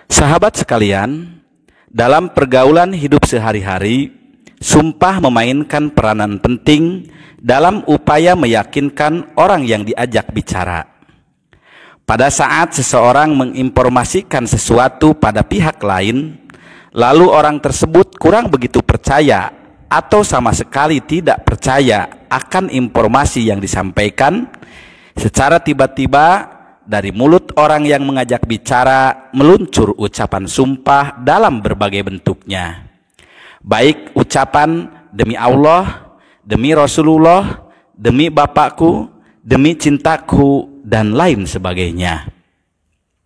Sahabat sekalian, dalam pergaulan hidup sehari-hari, sumpah memainkan peranan penting dalam upaya meyakinkan orang yang diajak bicara. Pada saat seseorang menginformasikan sesuatu pada pihak lain, lalu orang tersebut kurang begitu percaya atau sama sekali tidak percaya akan informasi yang disampaikan, secara tiba-tiba dari mulut orang yang mengajak bicara meluncur ucapan sumpah dalam berbagai bentuknya. Baik ucapan demi Allah, demi Rasulullah, demi Bapakku, demi cintaku, dan lain sebagainya.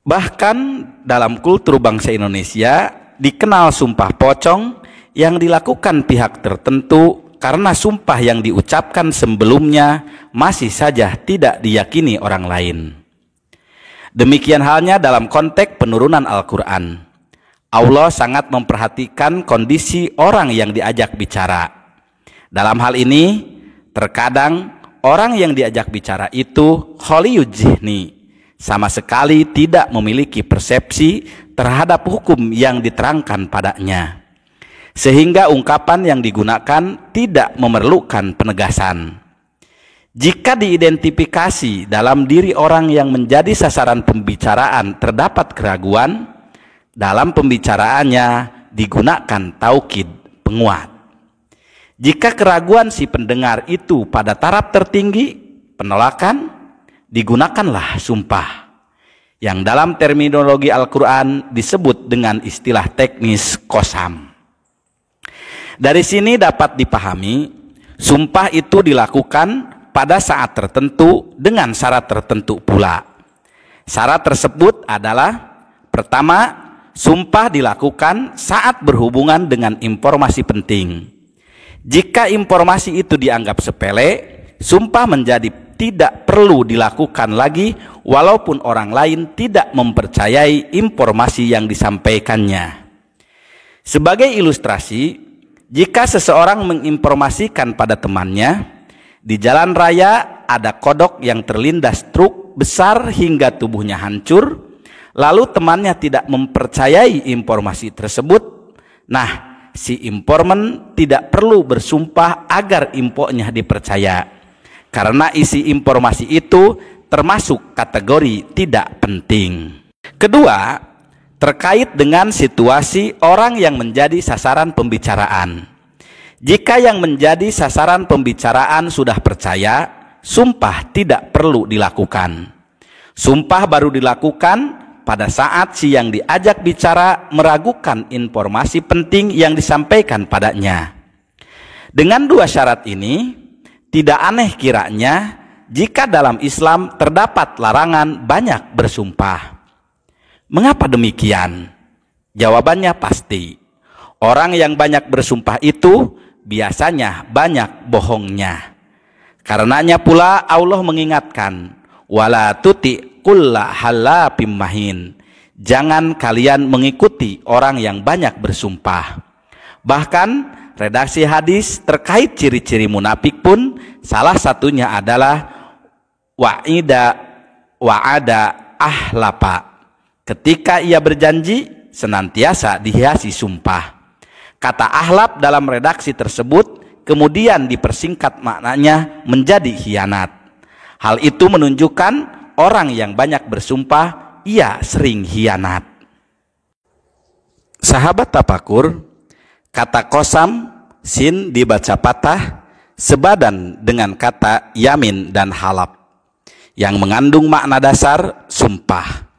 Bahkan dalam kultur bangsa Indonesia dikenal sumpah pocong yang dilakukan pihak tertentu karena sumpah yang diucapkan sebelumnya masih saja tidak diyakini orang lain. Demikian halnya dalam konteks penurunan Al-Quran. Allah sangat memperhatikan kondisi orang yang diajak bicara. Dalam hal ini, terkadang orang yang diajak bicara itu kholiyul zihni, sama sekali tidak memiliki persepsi terhadap hukum yang diterangkan padanya, sehingga ungkapan yang digunakan tidak memerlukan penegasan. Jika diidentifikasi dalam diri orang yang menjadi sasaran pembicaraan terdapat keraguan, dalam pembicaraannya digunakan taukid, penguat. Jika keraguan si pendengar itu pada taraf tertinggi, penolakan, digunakanlah sumpah, yang dalam terminologi Al-Quran disebut dengan istilah teknis qasam. Dari sini dapat dipahami, sumpah itu dilakukan pada saat tertentu dengan syarat tertentu pula. Syarat tersebut adalah: pertama, sumpah dilakukan saat berhubungan dengan informasi penting. Jika informasi itu dianggap sepele, sumpah menjadi tidak perlu dilakukan lagi walaupun orang lain tidak mempercayai informasi yang disampaikannya. Sebagai ilustrasi, jika seseorang menginformasikan pada temannya, di jalan raya ada kodok yang terlindas truk besar hingga tubuhnya hancur, lalu temannya tidak mempercayai informasi tersebut. Nah, si informan tidak perlu bersumpah agar infonya dipercaya, karena isi informasi itu termasuk kategori tidak penting. Kedua, terkait dengan situasi orang yang menjadi sasaran pembicaraan. Jika yang menjadi sasaran pembicaraan sudah percaya, sumpah tidak perlu dilakukan. Sumpah baru dilakukan pada saat si yang diajak bicara meragukan informasi penting yang disampaikan padanya. Dengan dua syarat ini, tidak aneh kiranya jika dalam Islam terdapat larangan banyak bersumpah. Mengapa demikian? Jawabannya pasti. Orang yang banyak bersumpah itu biasanya banyak bohongnya. Karenanya pula Allah mengingatkan, wala tuti kulla halafim mahin. Jangan kalian mengikuti orang yang banyak bersumpah. Bahkan redaksi hadis terkait ciri-ciri munafik pun salah satunya adalah wa'ada ahlapa. Ketika ia berjanji senantiasa dihiasi sumpah. Kata ahlab dalam redaksi tersebut kemudian dipersingkat maknanya menjadi khianat. Hal itu menunjukkan orang yang banyak bersumpah ia sering khianat. Sahabat tafakur, kata qasam sin dibaca patah sebadan dengan kata yamin dan halab yang mengandung makna dasar sumpah.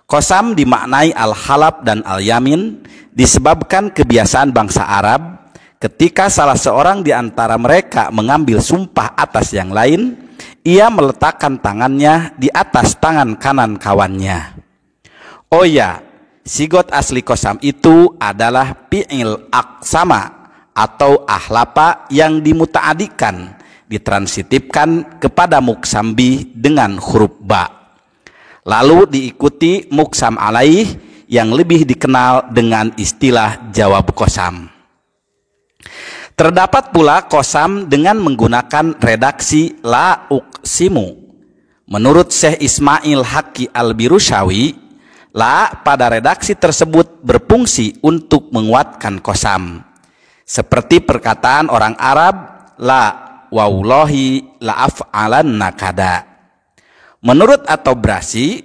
Qasam dimaknai al-halab dan al-yamin disebabkan kebiasaan bangsa Arab ketika salah seorang di antara mereka mengambil sumpah atas yang lain, ia meletakkan tangannya di atas tangan kanan kawannya. Oh ya, sigot asli qasam itu adalah fi'il aqsama atau ahlapa yang dimuta'adikan, ditransitifkan kepada muksambi dengan huruf ba. Lalu diikuti muksam alaih yang lebih dikenal dengan istilah jawab qasam. Terdapat pula qasam dengan menggunakan redaksi la uqsimu. Menurut Syekh Ismail Haqqi Al-Birushawi, la pada redaksi tersebut berfungsi untuk menguatkan qasam. Seperti perkataan orang Arab, la wallahi la af'alanna kada. Menurut At-Tabrasi,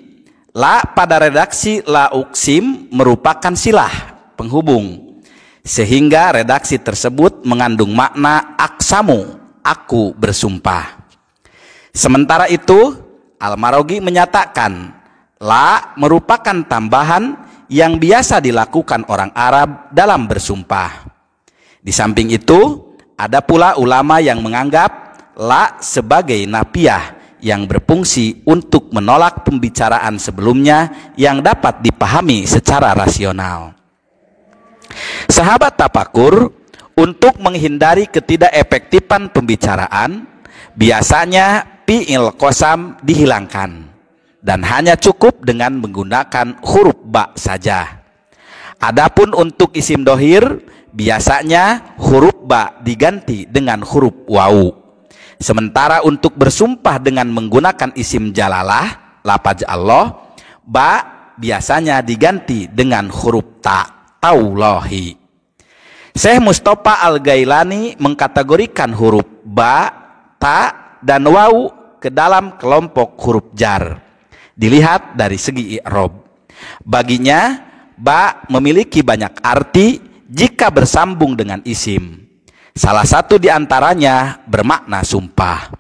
la pada redaksi la uksim merupakan silah penghubung, sehingga redaksi tersebut mengandung makna aksamu, aku bersumpah. Sementara itu, Al-Maraghi menyatakan la merupakan tambahan yang biasa dilakukan orang Arab dalam bersumpah. Di samping itu, ada pula ulama yang menganggap la sebagai nafiah yang berfungsi untuk menolak pembicaraan sebelumnya yang dapat dipahami secara rasional. Sahabat tafakur, untuk menghindari ketidakefektifan pembicaraan, biasanya fi'il qasam dihilangkan dan hanya cukup dengan menggunakan huruf ba saja. Adapun untuk isim dohir, biasanya huruf ba diganti dengan huruf wawu. Sementara untuk bersumpah dengan menggunakan isim jalalah, lafaz Allah, ba biasanya diganti dengan huruf ta, taulahi. Syekh Mustafa Al-Gailani mengkategorikan huruf ba, ta, dan wawu ke dalam kelompok huruf jar. Dilihat dari segi i'rab. Baginya, ba memiliki banyak arti jika bersambung dengan isim. Salah satu di antaranya bermakna sumpah.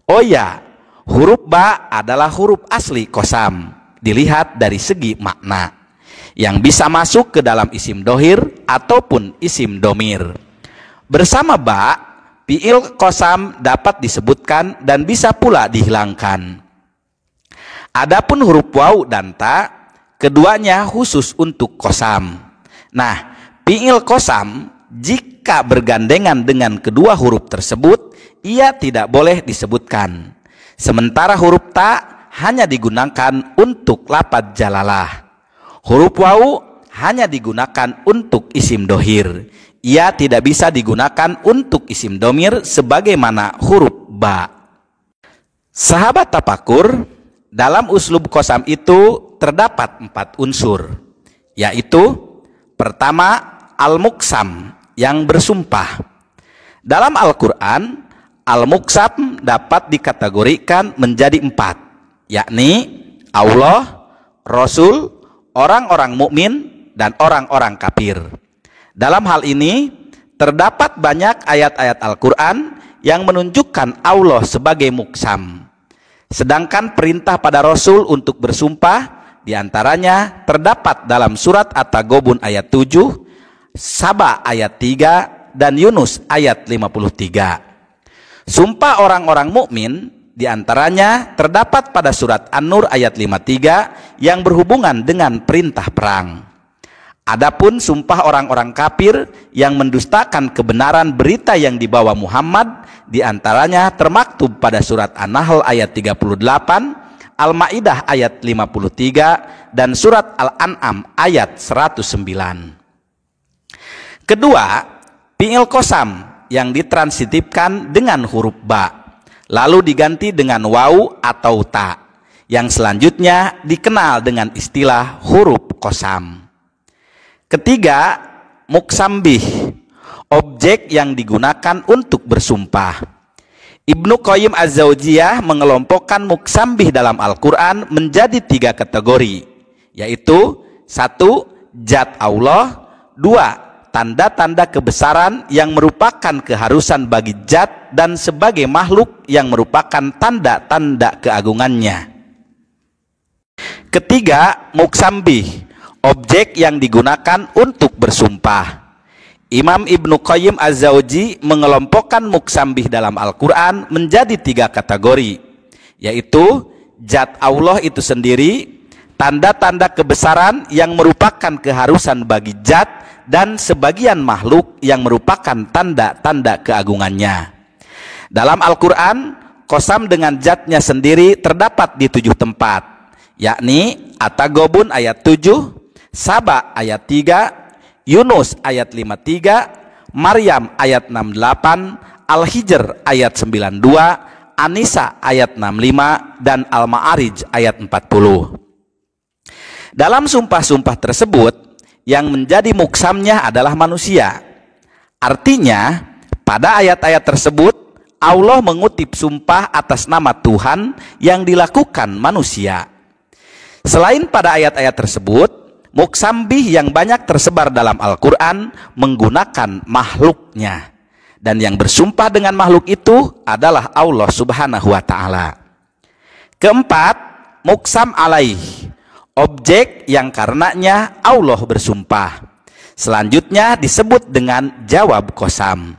Oh ya, huruf ba adalah huruf asli qasam. Dilihat dari segi makna, yang bisa masuk ke dalam isim dohir ataupun isim domir. Bersama ba, fi'il qasam dapat disebutkan dan bisa pula dihilangkan. Adapun huruf wawu dan ta, keduanya khusus untuk qasam. Nah, fi'il qasam jika bergandengan dengan kedua huruf tersebut, ia tidak boleh disebutkan. Sementara huruf ta hanya digunakan untuk lafaz jalalah. Huruf wawu hanya digunakan untuk isim dohir. Ia tidak bisa digunakan untuk isim domir sebagaimana huruf ba. Sahabat tafakur, dalam uslub qasam itu terdapat 4 unsur, yaitu pertama, al-muqsam, yang bersumpah. Dalam Al-Quran, al-muqsam dapat dikategorikan menjadi 4, yakni Allah, Rasul, orang-orang mukmin, dan orang-orang kafir. Dalam hal ini, terdapat banyak ayat-ayat Al-Quran yang menunjukkan Allah sebagai muqsam. Sedangkan perintah pada Rasul untuk bersumpah, diantaranya terdapat dalam surat At-Taghabun ayat 7, Saba ayat 3, dan Yunus ayat 53. Sumpah orang-orang mukmin diantaranya terdapat pada surat An-Nur ayat 53 yang berhubungan dengan perintah perang. Adapun sumpah orang-orang kafir yang mendustakan kebenaran berita yang dibawa Muhammad, diantaranya termaktub pada surat An-Nahl ayat 38, Al-Maidah ayat 53, dan surat Al-An'am ayat 109. Kedua, fi'il qasam yang ditransitifkan dengan huruf ba, lalu diganti dengan wawu atau ta, yang selanjutnya dikenal dengan istilah huruf qasam. Ketiga, muqsam bih, objek yang digunakan untuk bersumpah. Ibnu Qayyim Az-Zawjiyah mengelompokkan muqsam bih dalam Al-Quran menjadi 3 kategori, yaitu 1. Zat Allah, 2. Tanda-tanda kebesaran yang merupakan keharusan bagi zat dan sebagai makhluk yang merupakan tanda-tanda keagungannya. Ketiga, muqsam bih, objek yang digunakan untuk bersumpah. Imam Ibnu Qayyim Az-Zawji mengelompokkan muqsam bih dalam Al-Quran menjadi 3 kategori, yaitu zat Allah itu sendiri, tanda-tanda kebesaran yang merupakan keharusan bagi zat, dan sebagian makhluk yang merupakan tanda-tanda keagungannya. Dalam Al-Quran, qasam dengan zatnya sendiri terdapat di 7 tempat, yakni At-Taghabun ayat 7, Saba ayat 3, Yunus ayat 53, Maryam ayat 68, Al-Hijr ayat 92, An-Nisa ayat 65, dan Al-Ma'arij ayat 40. Dalam sumpah-sumpah tersebut, yang menjadi muksamnya adalah manusia. Artinya, pada ayat-ayat tersebut, Allah mengutip sumpah atas nama Tuhan yang dilakukan manusia. Selain pada ayat-ayat tersebut, muksam bih yang banyak tersebar dalam Al-Quran menggunakan makhluknya. Dan yang bersumpah dengan makhluk itu adalah Allah Subhanahu wa Ta'ala. Keempat, muksam alaih, objek yang karenanya Allah bersumpah. Selanjutnya disebut dengan jawab qasam.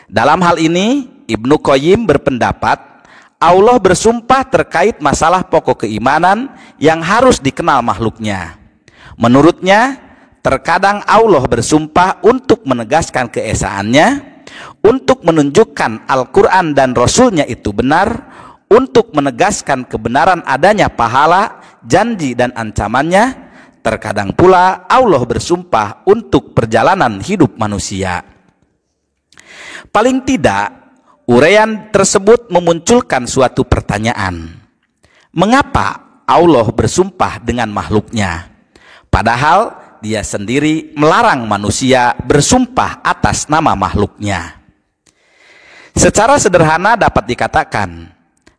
Dalam hal ini, Ibnu Qayyim berpendapat Allah bersumpah terkait masalah pokok keimanan yang harus dikenal makhluknya. Menurutnya, terkadang Allah bersumpah untuk menegaskan keesaannya, untuk menunjukkan Al-Quran dan Rasulnya itu benar, untuk menegaskan kebenaran adanya pahala, janji dan ancamannya. Terkadang pula Allah bersumpah untuk perjalanan hidup manusia. Paling tidak, uraian tersebut memunculkan suatu pertanyaan. Mengapa Allah bersumpah dengan makhluknya? Padahal dia sendiri melarang manusia bersumpah atas nama makhluknya. Secara sederhana dapat dikatakan,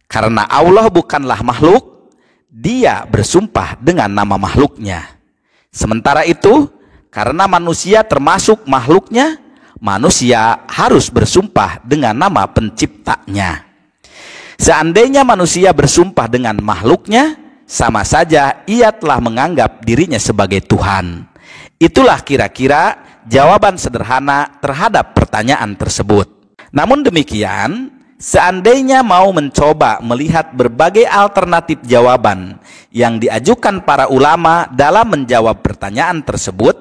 karena Allah bukanlah makhluk, dia bersumpah dengan nama makhluknya. Sementara itu, karena manusia termasuk makhluknya, manusia harus bersumpah dengan nama penciptanya. Seandainya manusia bersumpah dengan makhluknya, sama saja ia telah menganggap dirinya sebagai Tuhan. Itulah kira-kira jawaban sederhana terhadap pertanyaan tersebut. Namun demikian, seandainya mau mencoba melihat berbagai alternatif jawaban yang diajukan para ulama dalam menjawab pertanyaan tersebut,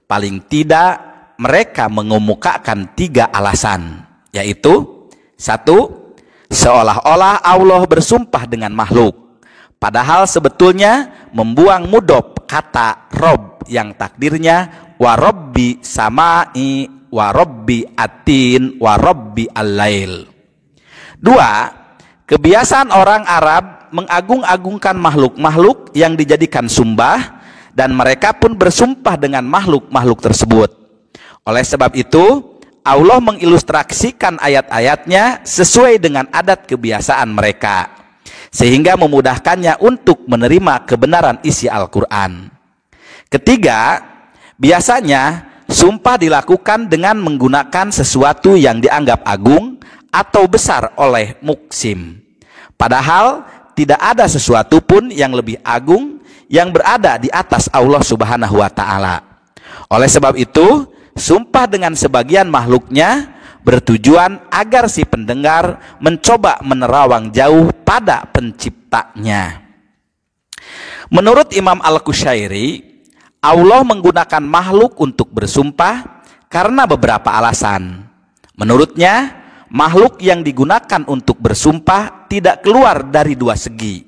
paling tidak mereka mengemukakan 3 alasan, yaitu 1. Seolah-olah Allah bersumpah dengan makhluk, padahal sebetulnya membuang mudhof kata Rob yang takdirnya warobbi samai warobbi atin warobbi al-lail. 2. Kebiasaan orang Arab mengagung-agungkan makhluk-makhluk yang dijadikan sumbah, dan mereka pun bersumpah dengan makhluk-makhluk tersebut. Oleh sebab itu, Allah mengilustrasikan ayat-ayatnya sesuai dengan adat kebiasaan mereka, sehingga memudahkannya untuk menerima kebenaran isi Al-Quran. Ketiga, biasanya sumpah dilakukan dengan menggunakan sesuatu yang dianggap agung atau besar oleh muksim. Padahal tidak ada sesuatu pun yang lebih agung yang berada di atas Allah Subhanahu wa Ta'ala. Oleh sebab itu, sumpah dengan sebagian makhluknya bertujuan agar si pendengar mencoba menerawang jauh pada penciptanya. Menurut Imam Al-Qushairi, Allah menggunakan makhluk untuk bersumpah karena beberapa alasan. Menurutnya, makhluk yang digunakan untuk bersumpah tidak keluar dari 2 segi,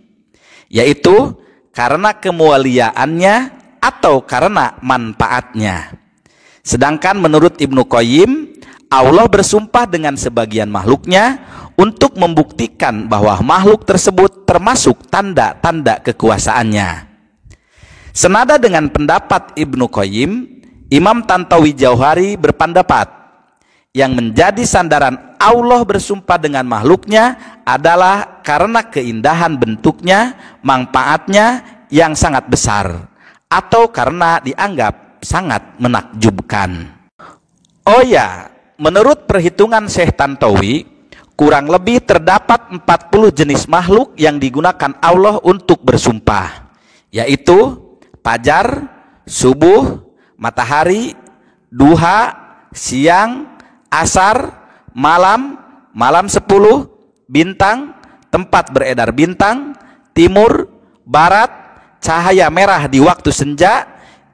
yaitu karena kemuliaannya atau karena manfaatnya. Sedangkan menurut Ibnu Qayyim, Allah bersumpah dengan sebagian makhluknya untuk membuktikan bahwa makhluk tersebut termasuk tanda-tanda kekuasaannya. Senada dengan pendapat Ibnu Qayyim, Imam Tantawi Jauhari berpendapat yang menjadi sandaran Allah bersumpah dengan makhluknya adalah karena keindahan bentuknya, manfaatnya yang sangat besar, atau karena dianggap sangat menakjubkan. Oh ya, menurut perhitungan Syekh Tantawi, kurang lebih terdapat 40 jenis makhluk yang digunakan Allah untuk bersumpah, yaitu fajar, subuh, matahari, duha, siang, asar, malam, malam 10, bintang, tempat beredar bintang, timur, barat, cahaya merah di waktu senja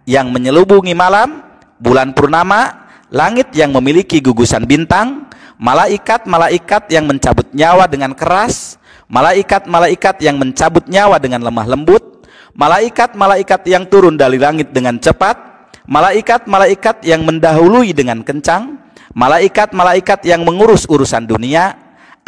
yang menyelubungi malam, bulan purnama, langit yang memiliki gugusan bintang, malaikat-malaikat yang mencabut nyawa dengan keras, malaikat-malaikat yang mencabut nyawa dengan lemah lembut, malaikat-malaikat yang turun dari langit dengan cepat, malaikat-malaikat yang mendahului dengan kencang, malaikat-malaikat yang mengurus urusan dunia,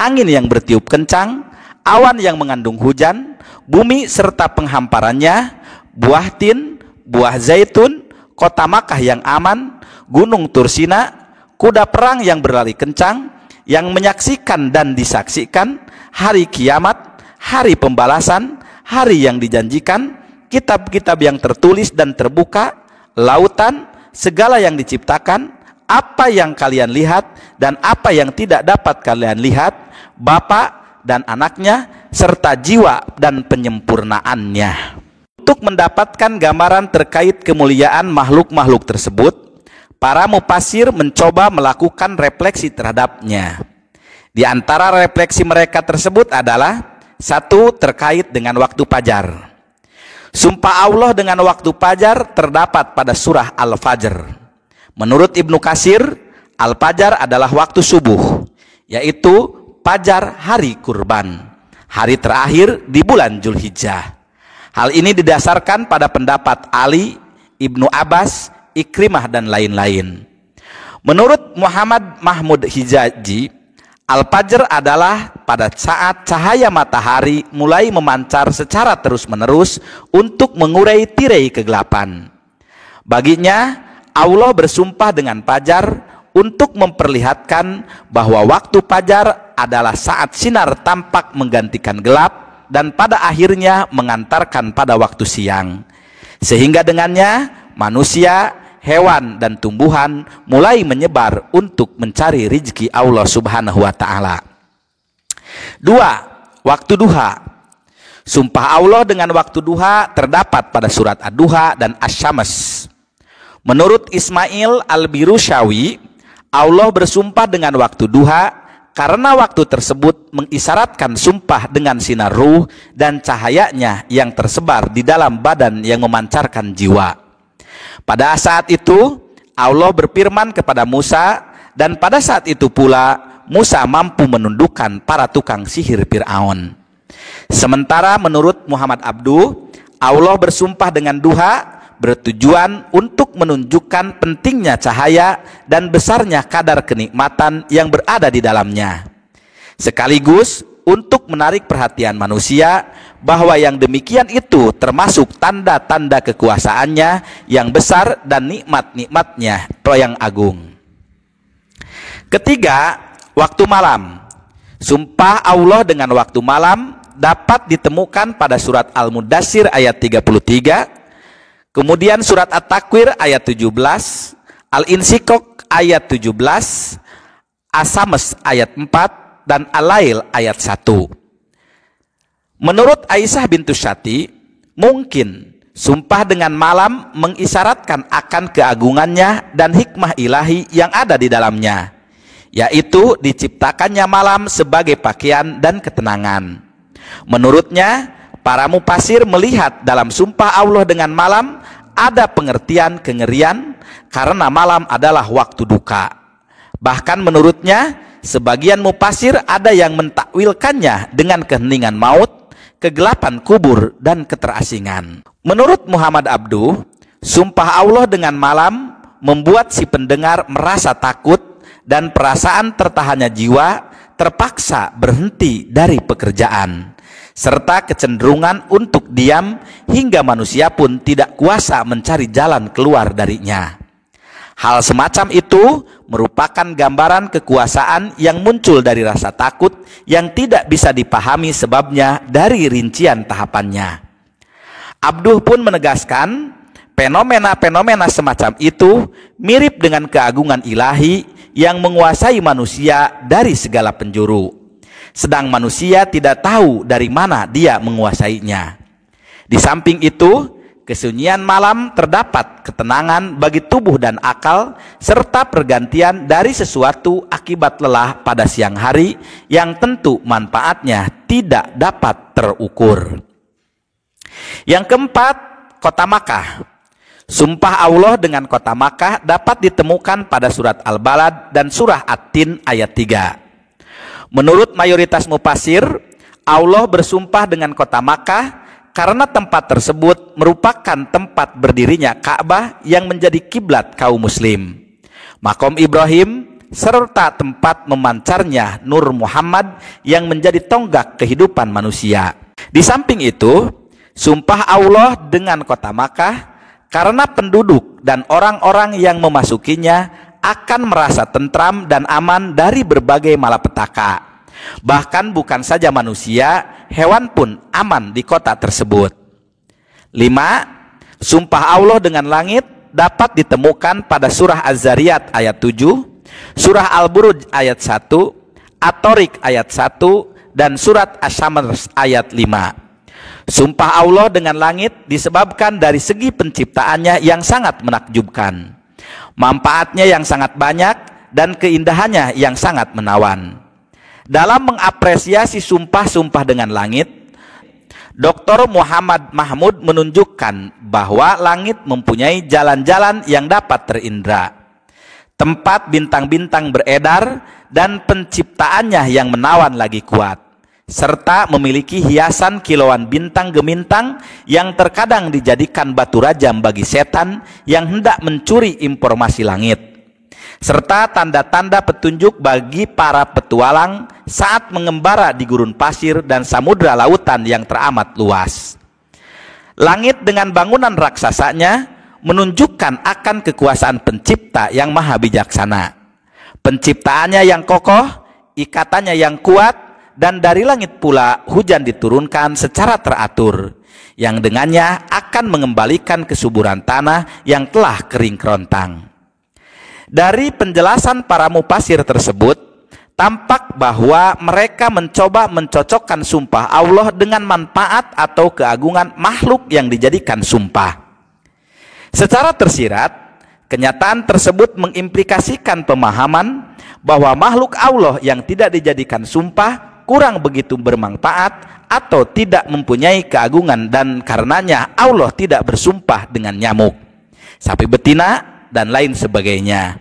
angin yang bertiup kencang, awan yang mengandung hujan, bumi serta penghamparannya, buah tin, buah zaitun, kota Makkah yang aman, gunung Tursina, kuda perang yang berlari kencang, yang menyaksikan dan disaksikan, hari kiamat, hari pembalasan, hari yang dijanjikan, kitab-kitab yang tertulis dan terbuka, lautan, segala yang diciptakan, apa yang kalian lihat dan apa yang tidak dapat kalian lihat, Bapa dan anaknya, serta jiwa dan penyempurnaannya. Untuk mendapatkan gambaran terkait kemuliaan makhluk-makhluk tersebut, para mufasir mencoba melakukan refleksi terhadapnya. Di antara refleksi mereka tersebut adalah: satu, terkait dengan waktu fajar. Sumpah Allah dengan waktu fajar terdapat pada surah Al-Fajr. Menurut Ibnu Katsir, Al-Fajr adalah waktu subuh, yaitu fajar hari kurban, hari terakhir di bulan Zulhijjah. Hal ini didasarkan pada pendapat Ali, Ibnu Abbas, Ikrimah, dan lain-lain. Menurut Muhammad Mahmud Hijazi, Al-Fajr adalah pada saat cahaya matahari mulai memancar secara terus-menerus untuk mengurai tirai kegelapan. Baginya, Allah bersumpah dengan fajar untuk memperlihatkan bahwa waktu fajar adalah saat sinar tampak menggantikan gelap dan pada akhirnya mengantarkan pada waktu siang, sehingga dengannya manusia, hewan, dan tumbuhan mulai menyebar untuk mencari rezeki Allah Subhanahu wa Ta'ala. 2. Waktu duha. Sumpah Allah dengan waktu duha terdapat pada surat Ad-Duha dan Asy-Syams. Menurut Ismail Al-Birushawi, Allah bersumpah dengan waktu duha karena waktu tersebut mengisyaratkan sumpah dengan sinar ruh dan cahayanya yang tersebar di dalam badan yang memancarkan jiwa. Pada saat itu Allah berfirman kepada Musa, dan pada saat itu pula Musa mampu menundukkan para tukang sihir Fir'aun. Sementara menurut Muhammad Abduh, Allah bersumpah dengan duha bertujuan untuk menunjukkan pentingnya cahaya dan besarnya kadar kenikmatan yang berada di dalamnya, sekaligus untuk menarik perhatian manusia bahwa yang demikian itu termasuk tanda-tanda kekuasaannya yang besar dan nikmat-nikmatnya yang agung. Ketiga, waktu malam. Sumpah Allah dengan waktu malam dapat ditemukan pada surat Al-Mudassir ayat 33, kemudian surat At-Takwir ayat 17, Al-Insyikok ayat 17, As-Sams ayat 4, dan Al-Lail ayat 1. Menurut Aisyah bintu Syati, mungkin sumpah dengan malam mengisyaratkan akan keagungannya dan hikmah ilahi yang ada di dalamnya, yaitu diciptakannya malam sebagai pakaian dan ketenangan. Menurutnya, para mufasir melihat dalam sumpah Allah dengan malam ada pengertian kengerian karena malam adalah waktu duka. Bahkan menurutnya, sebagian mufasir ada yang mentakwilkannya dengan keheningan maut, kegelapan kubur, dan keterasingan. Menurut Muhammad Abduh, sumpah Allah dengan malam membuat si pendengar merasa takut dan perasaan tertahannya jiwa terpaksa berhenti dari pekerjaan, serta kecenderungan untuk diam hingga manusia pun tidak kuasa mencari jalan keluar darinya. Hal semacam itu merupakan gambaran kekuasaan yang muncul dari rasa takut yang tidak bisa dipahami sebabnya dari rincian tahapannya. Abduh pun menegaskan, fenomena-fenomena semacam itu mirip dengan keagungan ilahi yang menguasai manusia dari segala penjuru, sedang manusia tidak tahu dari mana dia menguasainya. Di samping itu, kesunyian malam terdapat ketenangan bagi tubuh dan akal, serta pergantian dari sesuatu akibat lelah pada siang hari yang tentu manfaatnya tidak dapat terukur. Yang keempat, kota Makkah. Sumpah Allah dengan kota Makkah dapat ditemukan pada surat Al-Balad dan surah At-Tin ayat 3. Menurut mayoritas mufasir, Allah bersumpah dengan kota Makkah karena tempat tersebut merupakan tempat berdirinya Ka'bah yang menjadi kiblat kaum muslim, Maqam Ibrahim, serta tempat memancarnya Nur Muhammad yang menjadi tonggak kehidupan manusia. Di samping itu, Sumpah Allah dengan kota Makkah, karena penduduk dan orang-orang yang memasukinya akan merasa tentram dan aman dari berbagai malapetaka. Bahkan bukan saja manusia, hewan pun aman di kota tersebut. 5. Sumpah Allah dengan langit dapat ditemukan pada surah Az-Zariyat ayat 7, surah Al-Buruj ayat 1, At-Tariq ayat 1, dan surat Asy-Syams ayat 5. Sumpah Allah dengan langit disebabkan dari segi penciptaannya yang sangat menakjubkan, manfaatnya yang sangat banyak, dan keindahannya yang sangat menawan. Dalam mengapresiasi sumpah-sumpah dengan langit, Dr. Muhammad Mahmud menunjukkan bahwa langit mempunyai jalan-jalan yang dapat terindra, tempat bintang-bintang beredar, dan penciptaannya yang menawan lagi kuat, serta memiliki hiasan kilauan bintang gemintang yang terkadang dijadikan batu rajam bagi setan yang hendak mencuri informasi langit, serta tanda-tanda petunjuk bagi para petualang saat mengembara di gurun pasir dan samudra lautan yang teramat luas. Langit dengan bangunan raksasanya menunjukkan akan kekuasaan pencipta yang maha bijaksana. Penciptaannya yang kokoh, ikatannya yang kuat, dan dari langit pula hujan diturunkan secara teratur, yang dengannya akan mengembalikan kesuburan tanah yang telah kering kerontang. Dari penjelasan para mufasir tersebut, tampak bahwa mereka mencoba mencocokkan sumpah Allah dengan manfaat atau keagungan makhluk yang dijadikan sumpah. Secara tersirat, kenyataan tersebut mengimplikasikan pemahaman bahwa makhluk Allah yang tidak dijadikan sumpah kurang begitu bermanfaat atau tidak mempunyai keagungan, dan karenanya Allah tidak bersumpah dengan nyamuk, sapi betina, dan lain sebagainya.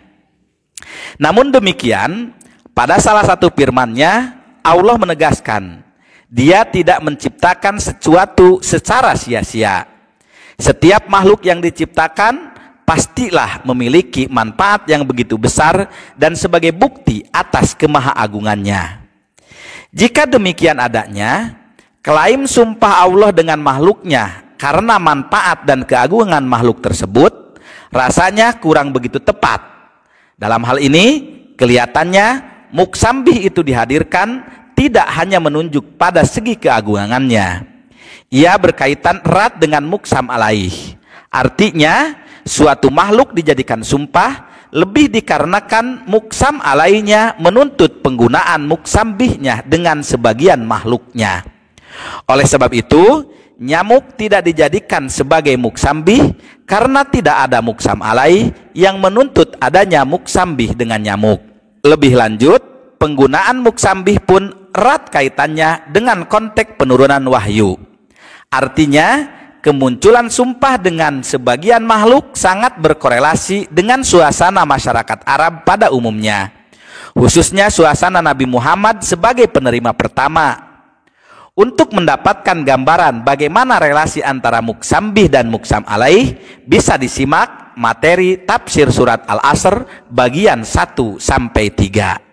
Namun demikian, pada salah satu firman-Nya Allah menegaskan, Dia tidak menciptakan sesuatu secara sia-sia. Setiap makhluk yang diciptakan pastilah memiliki manfaat yang begitu besar dan sebagai bukti atas kemahaagungannya. Jika demikian adanya, klaim sumpah Allah dengan makhluknya karena manfaat dan keagungan makhluk tersebut rasanya kurang begitu tepat. Dalam hal ini, kelihatannya muksambih itu dihadirkan tidak hanya menunjuk pada segi keagungannya. Ia berkaitan erat dengan muksam alaih. Artinya, suatu makhluk dijadikan sumpah lebih dikarenakan muksam alainya menuntut penggunaan muksambihnya dengan sebagian makhluknya. Oleh sebab itu, nyamuk tidak dijadikan sebagai muksambih karena tidak ada muksam alaih yang menuntut adanya muksambih dengan nyamuk. Lebih lanjut, penggunaan muksambih pun erat kaitannya dengan konteks penurunan wahyu. Artinya, kemunculan sumpah dengan sebagian makhluk sangat berkorelasi dengan suasana masyarakat Arab pada umumnya, khususnya suasana Nabi Muhammad sebagai penerima pertama. Untuk mendapatkan gambaran bagaimana relasi antara muksambih dan muksam alaih, bisa disimak materi tafsir surat Al-Asr bagian 1-3.